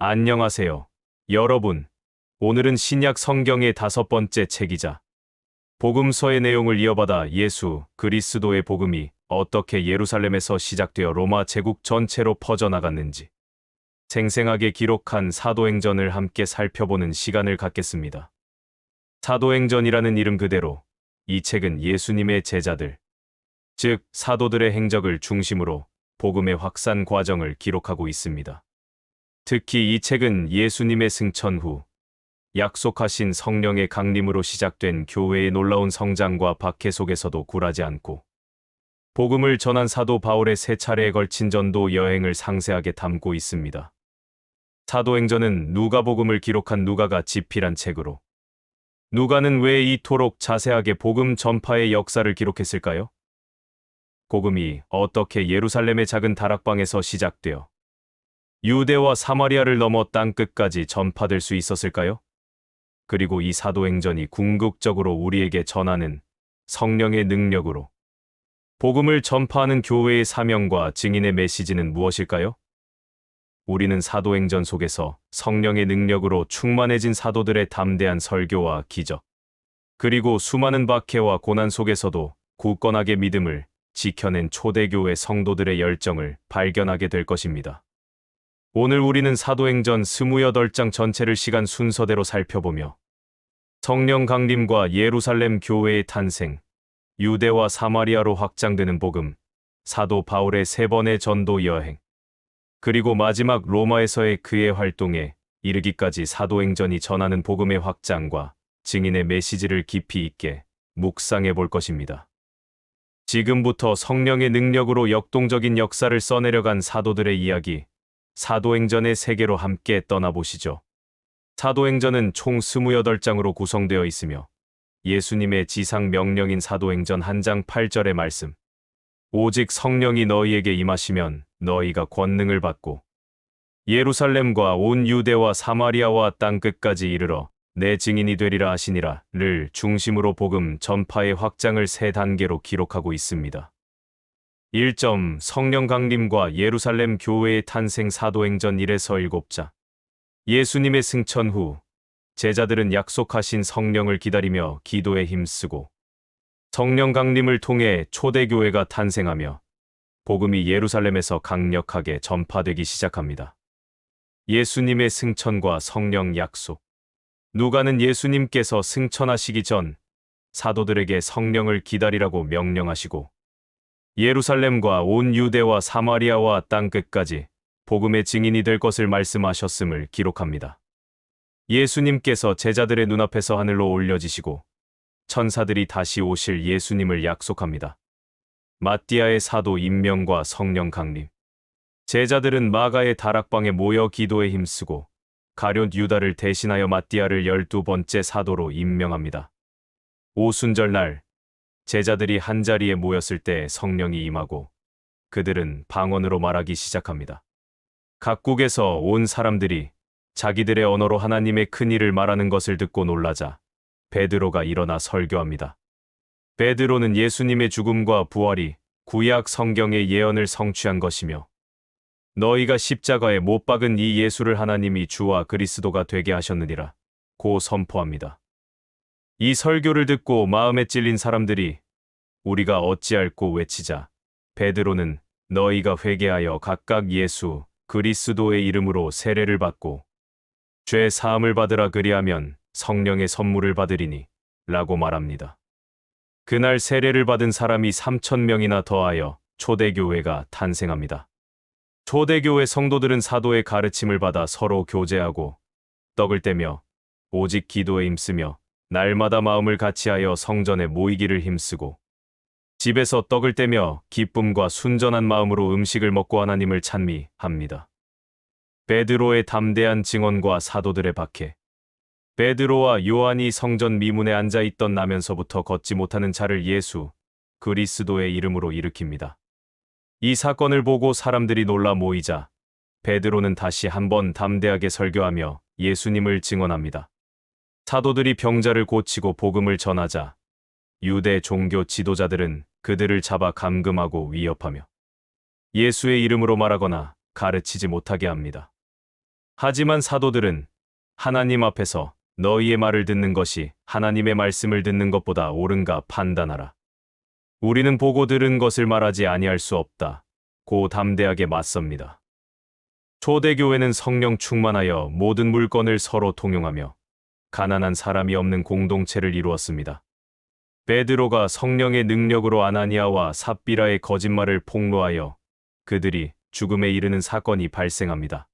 안녕하세요, 여러분. 오늘은 신약 성경의 5번째 책이자 복음서의 내용을 이어받아 예수 그리스도의 복음이 어떻게 예루살렘에서 시작되어 로마 제국 전체로 퍼져나갔는지 생생하게 기록한 사도행전을 함께 살펴보는 시간을 갖겠습니다. 사도행전이라는 이름 그대로 이 책은 예수님의 제자들, 즉 사도들의 행적을 중심으로 복음의 확산 과정을 기록하고 있습니다. 특히 이 책은 예수님의 승천 후 약속하신 성령의 강림으로 시작된 교회의 놀라운 성장과 박해 속에서도 굴하지 않고 복음을 전한 사도 바울의 3차례에 걸친 전도 여행을 상세하게 담고 있습니다. 사도행전은 누가복음을 기록한 누가가 집필한 책으로 누가는 왜 이토록 자세하게 복음 전파의 역사를 기록했을까요? 복음이 어떻게 예루살렘의 작은 다락방에서 시작되어 유대와 사마리아를 넘어 땅끝까지 전파될 수 있었을까요? 그리고 이 사도행전이 궁극적으로 우리에게 전하는 성령의 능력으로 복음을 전파하는 교회의 사명과 증인의 메시지는 무엇일까요? 우리는 사도행전 속에서 성령의 능력으로 충만해진 사도들의 담대한 설교와 기적, 그리고 수많은 박해와 고난 속에서도 굳건하게 믿음을 지켜낸 초대교회 성도들의 열정을 발견하게 될 것입니다. 오늘 우리는 사도행전 28장 전체를 시간 순서대로 살펴보며 성령 강림과 예루살렘 교회의 탄생, 유대와 사마리아로 확장되는 복음, 사도 바울의 3번의 전도 여행, 그리고 마지막 로마에서의 그의 활동에 이르기까지 사도행전이 전하는 복음의 확장과 증인의 메시지를 깊이 있게 묵상해 볼 것입니다. 지금부터 성령의 능력으로 역동적인 역사를 써내려간 사도들의 이야기, 사도행전의 세계로 함께 떠나보시죠. 사도행전은 총 28장으로 구성되어 있으며 예수님의 지상 명령인 사도행전 1장 8절의 말씀, 오직 성령이 너희에게 임하시면 너희가 권능을 받고 예루살렘과 온 유대와 사마리아와 땅끝까지 이르러 내 증인이 되리라 하시니라를 중심으로 복음 전파의 확장을 3단계로 기록하고 있습니다. 1점 성령 강림과 예루살렘 교회의 탄생 사도행전 1에서 7장 예수님의 승천 후 제자들은 약속하신 성령을 기다리며 기도에 힘쓰고 성령 강림을 통해 초대교회가 탄생하며 복음이 예루살렘에서 강력하게 전파되기 시작합니다. 예수님의 승천과 성령 약속. 누가는 예수님께서 승천하시기 전 사도들에게 성령을 기다리라고 명령하시고 예루살렘과 온 유대와 사마리아와 땅끝까지 복음의 증인이 될 것을 말씀하셨음을 기록합니다. 예수님께서 제자들의 눈앞에서 하늘로 올려지시고 천사들이 다시 오실 예수님을 약속합니다. 마띠아의 사도 임명과 성령 강림. 제자들은 마가의 다락방에 모여 기도에 힘쓰고 가룟 유다를 대신하여 마띠아를 12번째 사도로 임명합니다. 오순절 날 제자들이 한자리에 모였을 때 성령이 임하고 그들은 방언으로 말하기 시작합니다. 각국에서 온 사람들이 자기들의 언어로 하나님의 큰 일을 말하는 것을 듣고 놀라자 베드로가 일어나 설교합니다. 베드로는 예수님의 죽음과 부활이 구약 성경의 예언을 성취한 것이며 너희가 십자가에 못 박은 이 예수를 하나님이 주와 그리스도가 되게 하셨느니라 고 선포합니다. 이 설교를 듣고 마음에 찔린 사람들이 우리가 어찌할꼬 외치자 베드로는 너희가 회개하여 각각 예수 그리스도의 이름으로 세례를 받고 죄 사함을 받으라 그리하면 성령의 선물을 받으리니 라고 말합니다. 그날 세례를 받은 사람이 3,000명이나 더하여 초대교회가 탄생합니다. 초대교회 성도들은 사도의 가르침을 받아 서로 교제하고 떡을 떼며 오직 기도에 힘쓰며 날마다 마음을 같이하여 성전에 모이기를 힘쓰고 집에서 떡을 떼며 기쁨과 순전한 마음으로 음식을 먹고 하나님을 찬미합니다. 베드로의 담대한 증언과 사도들의 박해. 베드로와 요한이 성전 미문에 앉아있던 나면서부터 걷지 못하는 자를 예수 그리스도의 이름으로 일으킵니다. 이 사건을 보고 사람들이 놀라 모이자 베드로는 다시 한번 담대하게 설교하며 예수님을 증언합니다. 사도들이 병자를 고치고 복음을 전하자 유대 종교 지도자들은 그들을 잡아 감금하고 위협하며 예수의 이름으로 말하거나 가르치지 못하게 합니다. 하지만 사도들은 하나님 앞에서 너희의 말을 듣는 것이 하나님의 말씀을 듣는 것보다 옳은가 판단하라. 우리는 보고 들은 것을 말하지 아니할 수 없다. 고 담대하게 맞섭니다. 초대교회는 성령 충만하여 모든 물건을 서로 통용하며 가난한 사람이 없는 공동체를 이루었습니다. 베드로가 성령의 능력으로 아나니아와 삽비라의 거짓말을 폭로하여 그들이 죽음에 이르는 사건이 발생합니다.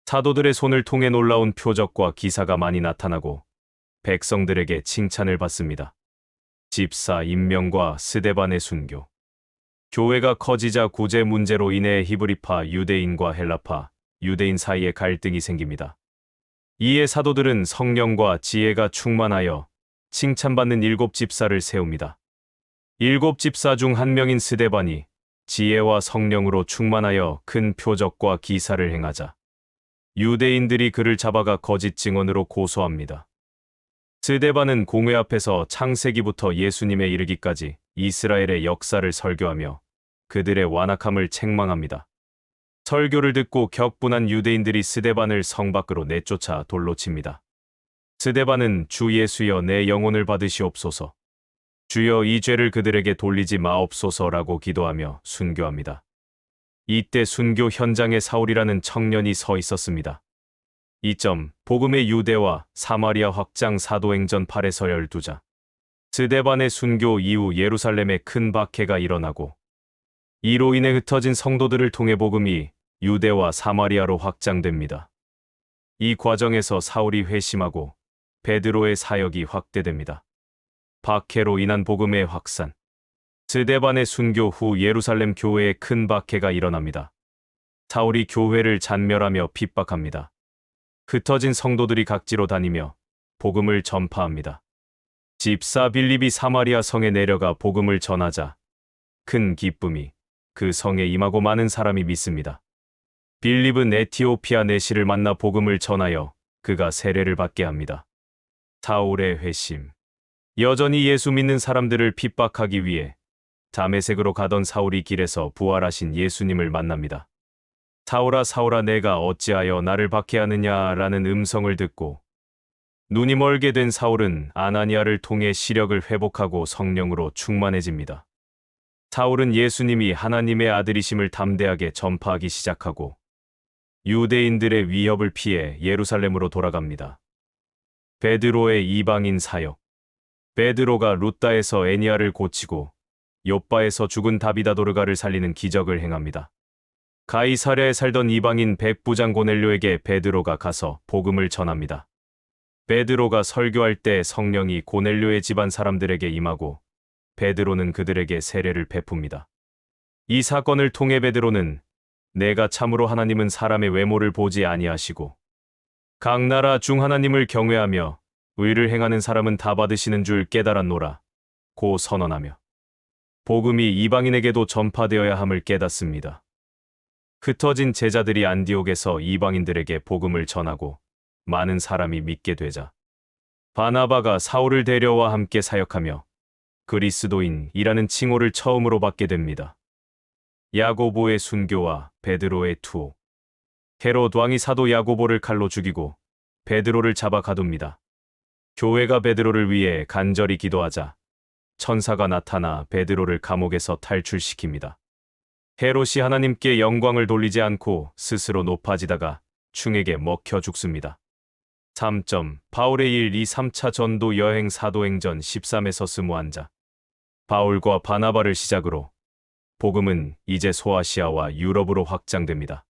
사도들의 손을 통해 놀라운 표적과 기사가 많이 나타나고 백성들에게 칭찬을 받습니다. 집사 임명과 스데반의 순교. 교회가 커지자 구제 문제로 인해 히브리파 유대인과 헬라파 유대인 사이에 갈등이 생깁니다. 이에 사도들은 성령과 지혜가 충만하여 칭찬받는 7집사를 세웁니다. 7집사 중 한 명인 스데반이 지혜와 성령으로 충만하여 큰 표적과 기사를 행하자 유대인들이 그를 잡아가 거짓 증언으로 고소합니다. 스데반은 공회 앞에서 창세기부터 예수님에 이르기까지 이스라엘의 역사를 설교하며 그들의 완악함을 책망합니다. 설교를 듣고 격분한 유대인들이 스데반을 성 밖으로 내쫓아 돌로 칩니다. 스데반은 주 예수여 내 영혼을 받으시옵소서. 주여 이 죄를 그들에게 돌리지 마옵소서라고 기도하며 순교합니다. 이때 순교 현장에 사울이라는 청년이 서 있었습니다. 복음의 유대와 사마리아 확장 사도행전 8에서 12장. 스데반의 순교 이후 예루살렘에 큰 박해가 일어나고 이로 인해 흩어진 성도들을 통해 복음이 유대와 사마리아로 확장됩니다. 이 과정에서 사울이 회심하고 베드로의 사역이 확대됩니다. 박해로 인한 복음의 확산. 스데반의 순교 후 예루살렘 교회에 큰 박해가 일어납니다. 사울이 교회를 잔멸하며 핍박합니다. 흩어진 성도들이 각지로 다니며 복음을 전파합니다. 집사 빌립이 사마리아 성에 내려가 복음을 전하자 큰 기쁨이 그 성에 임하고 많은 사람이 믿습니다. 빌립은 에티오피아 내시를 만나 복음을 전하여 그가 세례를 받게 합니다. 사울의 회심. 여전히 예수 믿는 사람들을 핍박하기 위해 다메섹으로 가던 사울이 길에서 부활하신 예수님을 만납니다. 사울아 사울아 내가 어찌하여 나를 박해하느냐라는 음성을 듣고 눈이 멀게 된 사울은 아나니아를 통해 시력을 회복하고 성령으로 충만해집니다. 사울은 예수님이 하나님의 아들이심을 담대하게 전파하기 시작하고 유대인들의 위협을 피해 예루살렘으로 돌아갑니다. 베드로의 이방인 사역. 베드로가 루다에서 애니아를 고치고 욥바에서 죽은 다비다도르가를 살리는 기적을 행합니다. 가이사랴에 살던 이방인 백부장 고넬료에게 베드로가 가서 복음을 전합니다. 베드로가 설교할 때 성령이 고넬료의 집안 사람들에게 임하고 베드로는 그들에게 세례를 베풉니다. 이 사건을 통해 베드로는 내가 참으로 하나님은 사람의 외모를 보지 아니하시고 각 나라 중 하나님을 경외하며 의를 행하는 사람은 다 받으시는 줄 깨달았노라 고 선언하며 복음이 이방인에게도 전파되어야 함을 깨닫습니다. 흩어진 제자들이 안디옥에서 이방인들에게 복음을 전하고 많은 사람이 믿게 되자 바나바가 사울을 데려와 함께 사역하며 그리스도인이라는 칭호를 처음으로 받게 됩니다. 야고보의 순교와 베드로의 투옥. 헤롯 왕이 사도 야고보를 칼로 죽이고 베드로를 잡아 가둡니다. 교회가 베드로를 위해 간절히 기도하자 천사가 나타나 베드로를 감옥에서 탈출시킵니다. 헤롯이 하나님께 영광을 돌리지 않고 스스로 높아지다가 충에게 먹혀 죽습니다. 3. 바울의 일 2, 3차 전도 여행 사도행전 13에서 21장. 바울과 바나바를 시작으로 복음은 이제 소아시아와 유럽으로 확장됩니다.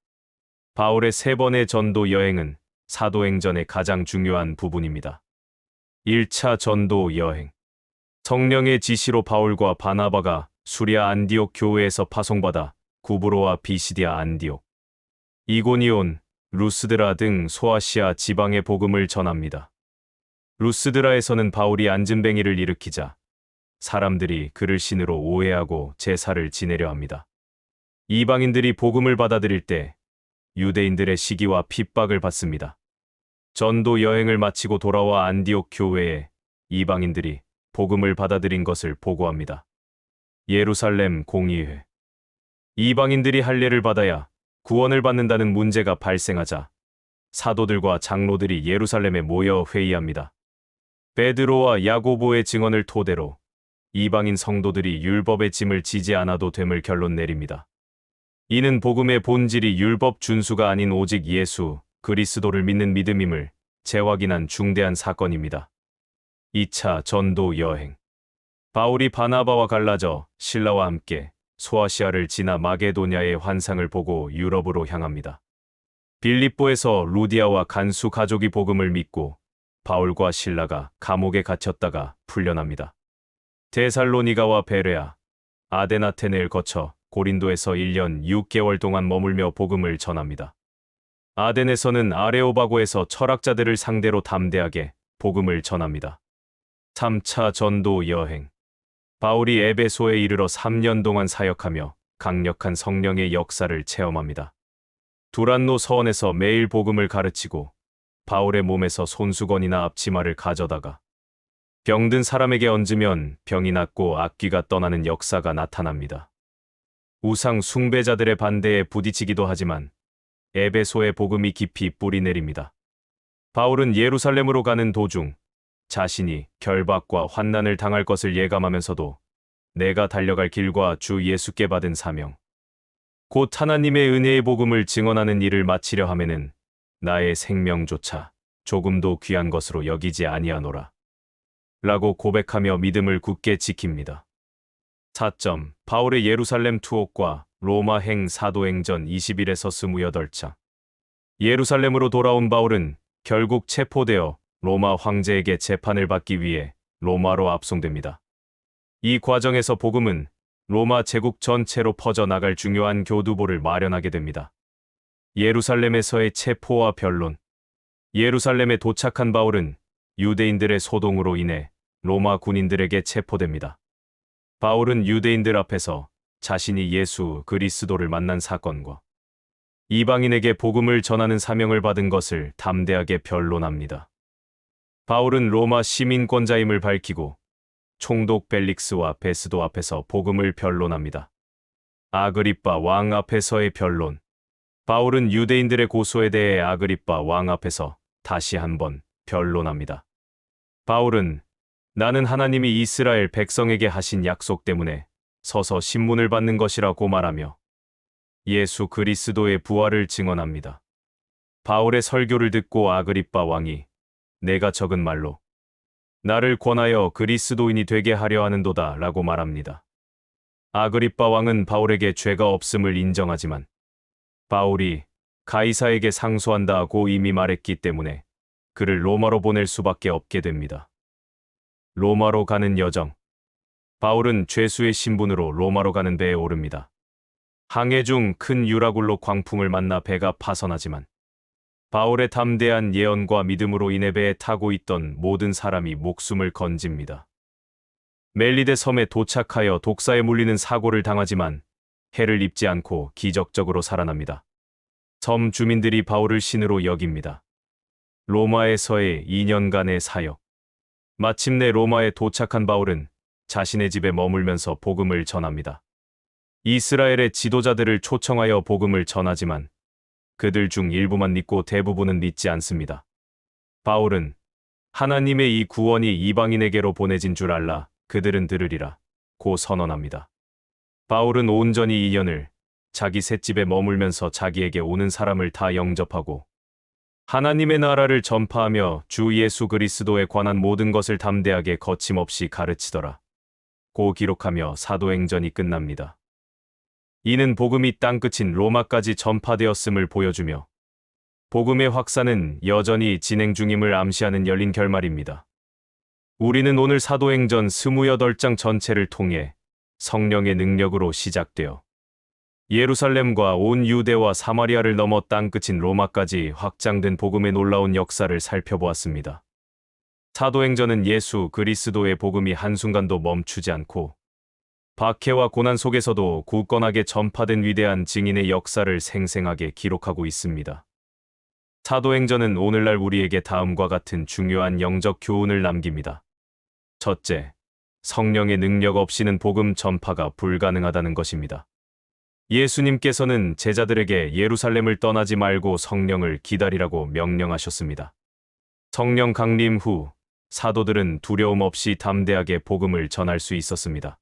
바울의 3번의 전도 여행은 사도행전의 가장 중요한 부분입니다. 1차 전도 여행. 성령의 지시로 바울과 바나바가 수리아 안디옥 교회에서 파송받아 구브로와 비시디아 안디옥, 이고니온, 루스드라 등 소아시아 지방의 복음을 전합니다. 루스드라에서는 바울이 안진뱅이를 일으키자 사람들이 그를 신으로 오해하고 제사를 지내려 합니다. 이방인들이 복음을 받아들일 때 유대인들의 시기와 핍박을 받습니다. 전도 여행을 마치고 돌아와 안디옥 교회에 이방인들이 복음을 받아들인 것을 보고합니다. 예루살렘 공의회. 이방인들이 할례를 받아야 구원을 받는다는 문제가 발생하자 사도들과 장로들이 예루살렘에 모여 회의합니다. 베드로와 야고보의 증언을 토대로 이방인 성도들이 율법의 짐을 지지 않아도 됨을 결론 내립니다. 이는 복음의 본질이 율법 준수가 아닌 오직 예수 그리스도를 믿는 믿음임을 재확인한 중대한 사건입니다. 2차 전도 여행. 바울이 바나바와 갈라져 실라와 함께 소아시아를 지나 마게도냐의 환상을 보고 유럽으로 향합니다. 빌립보에서 루디아와 간수 가족이 복음을 믿고 바울과 실라가 감옥에 갇혔다가 풀려납니다. 데살로니가와 베레아, 아데나테네를 거쳐 고린도에서 1년 6개월 동안 머물며 복음을 전합니다. 아덴에서는 아레오바고에서 철학자들을 상대로 담대하게 복음을 전합니다. 3차 전도 여행. 바울이 에베소에 이르러 3년 동안 사역하며 강력한 성령의 역사를 체험합니다. 두란노 서원에서 매일 복음을 가르치고 바울의 몸에서 손수건이나 앞치마를 가져다가 병든 사람에게 얹으면 병이 낫고 악귀가 떠나는 역사가 나타납니다. 우상 숭배자들의 반대에 부딪히기도 하지만 에베소의 복음이 깊이 뿌리내립니다. 바울은 예루살렘으로 가는 도중 자신이 결박과 환난을 당할 것을 예감하면서도 내가 달려갈 길과 주 예수께 받은 사명, 곧 하나님의 은혜의 복음을 증언하는 일을 마치려 하면은 나의 생명조차 조금도 귀한 것으로 여기지 아니하노라 라고 고백하며 믿음을 굳게 지킵니다. 4점. 바울의 예루살렘 투옥과 로마 행 사도행전 21에서 28장. 예루살렘으로 돌아온 바울은 결국 체포되어 로마 황제에게 재판을 받기 위해 로마로 압송됩니다. 이 과정에서 복음은 로마 제국 전체로 퍼져나갈 중요한 교두보를 마련하게 됩니다. 예루살렘에서의 체포와 변론. 예루살렘에 도착한 바울은 유대인들의 소동으로 인해 로마 군인들에게 체포됩니다. 바울은 유대인들 앞에서 자신이 예수 그리스도를 만난 사건과 이방인에게 복음을 전하는 사명을 받은 것을 담대하게 변론합니다. 바울은 로마 시민권자임을 밝히고 총독 벨릭스와 베스도 앞에서 복음을 변론합니다. 아그리빠 왕 앞에서의 변론. 바울은 유대인들의 고소에 대해 아그리빠 왕 앞에서 다시 한번 변론합니다. 바울은 나는 하나님이 이스라엘 백성에게 하신 약속 때문에 서서 신문을 받는 것이라고 말하며 예수 그리스도의 부활을 증언합니다. 바울의 설교를 듣고 아그리빠 왕이 내가 적은 말로 나를 권하여 그리스도인이 되게 하려 하는도다 라고 말합니다. 아그리빠 왕은 바울에게 죄가 없음을 인정하지만 바울이 가이사에게 상소한다고 이미 말했기 때문에 그를 로마로 보낼 수밖에 없게 됩니다. 로마로 가는 여정. 바울은 죄수의 신분으로 로마로 가는 배에 오릅니다. 항해 중 큰 유라굴로 광풍을 만나 배가 파선하지만 바울의 담대한 예언과 믿음으로 인해 배에 타고 있던 모든 사람이 목숨을 건집니다. 멜리데 섬에 도착하여 독사에 물리는 사고를 당하지만 해를 입지 않고 기적적으로 살아납니다. 섬 주민들이 바울을 신으로 여깁니다. 로마에서의 2년간의 사역. 마침내 로마에 도착한 바울은 자신의 집에 머물면서 복음을 전합니다. 이스라엘의 지도자들을 초청하여 복음을 전하지만 그들 중 일부만 믿고 대부분은 믿지 않습니다. 바울은 하나님의 이 구원이 이방인에게로 보내진 줄 알라 그들은 들으리라 고 선언합니다. 바울은 온전히 2년을 자기 셋집에 머물면서 자기에게 오는 사람을 다 영접하고 하나님의 나라를 전파하며 주 예수 그리스도에 관한 모든 것을 담대하게 거침없이 가르치더라 고 기록하며 사도행전이 끝납니다. 이는 복음이 땅끝인 로마까지 전파되었음을 보여주며 복음의 확산은 여전히 진행 중임을 암시하는 열린 결말입니다. 우리는 오늘 사도행전 28장 전체를 통해 성령의 능력으로 시작되어 예루살렘과 온 유대와 사마리아를 넘어 땅끝인 로마까지 확장된 복음의 놀라운 역사를 살펴보았습니다. 사도행전은 예수 그리스도의 복음이 한순간도 멈추지 않고 박해와 고난 속에서도 굳건하게 전파된 위대한 증인의 역사를 생생하게 기록하고 있습니다. 사도행전은 오늘날 우리에게 다음과 같은 중요한 영적 교훈을 남깁니다. 첫째, 성령의 능력 없이는 복음 전파가 불가능하다는 것입니다. 예수님께서는 제자들에게 예루살렘을 떠나지 말고 성령을 기다리라고 명령하셨습니다. 성령 강림 후 사도들은 두려움 없이 담대하게 복음을 전할 수 있었습니다.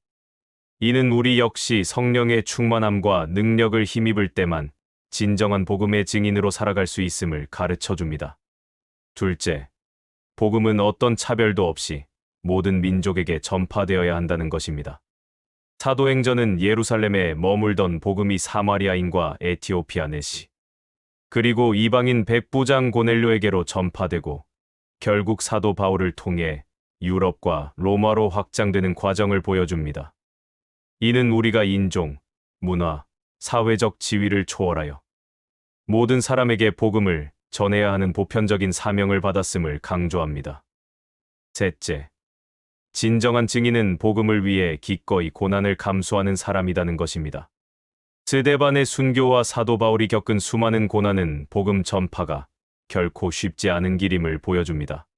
이는 우리 역시 성령의 충만함과 능력을 힘입을 때만 진정한 복음의 증인으로 살아갈 수 있음을 가르쳐 줍니다. 둘째, 복음은 어떤 차별도 없이 모든 민족에게 전파되어야 한다는 것입니다. 사도행전은 예루살렘에 머물던 복음이 사마리아인과 에티오피아 내시, 그리고 이방인 백부장 고넬료에게로 전파되고 결국 사도 바울을 통해 유럽과 로마로 확장되는 과정을 보여줍니다. 이는 우리가 인종, 문화, 사회적 지위를 초월하여 모든 사람에게 복음을 전해야 하는 보편적인 사명을 받았음을 강조합니다. 셋째, 진정한 증인은 복음을 위해 기꺼이 고난을 감수하는 사람이라는 것입니다. 스데반의 순교와 사도 바울이 겪은 수많은 고난은 복음 전파가 결코 쉽지 않은 길임을 보여줍니다.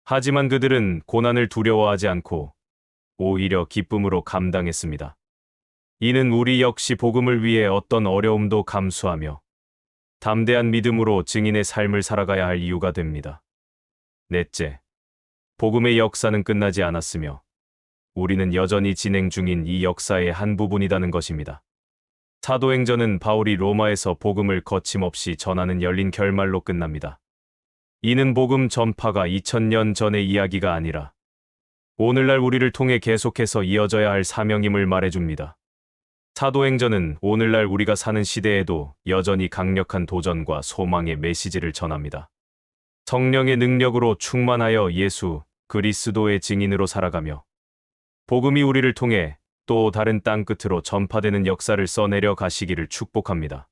하지만 그들은 고난을 두려워하지 않고 오히려 기쁨으로 감당했습니다. 이는 우리 역시 복음을 위해 어떤 어려움도 감수하며 담대한 믿음으로 증인의 삶을 살아가야 할 이유가 됩니다. 넷째, 복음의 역사는 끝나지 않았으며 우리는 여전히 진행 중인 이 역사의 한 부분이라는 것입니다. 사도행전은 바울이 로마에서 복음을 거침없이 전하는 열린 결말로 끝납니다. 이는 복음 전파가 2000년 전의 이야기가 아니라 오늘날 우리를 통해 계속해서 이어져야 할 사명임을 말해줍니다. 사도행전은 오늘날 우리가 사는 시대에도 여전히 강력한 도전과 소망의 메시지를 전합니다. 성령의 능력으로 충만하여 예수 그리스도의 증인으로 살아가며 복음이 우리를 통해 또 다른 땅끝으로 전파되는 역사를 써내려 가시기를 축복합니다.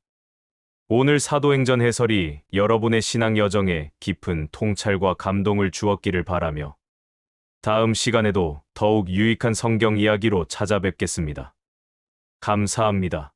오늘 사도행전 해설이 여러분의 신앙 여정에 깊은 통찰과 감동을 주었기를 바라며 다음 시간에도 더욱 유익한 성경 이야기로 찾아뵙겠습니다. 감사합니다.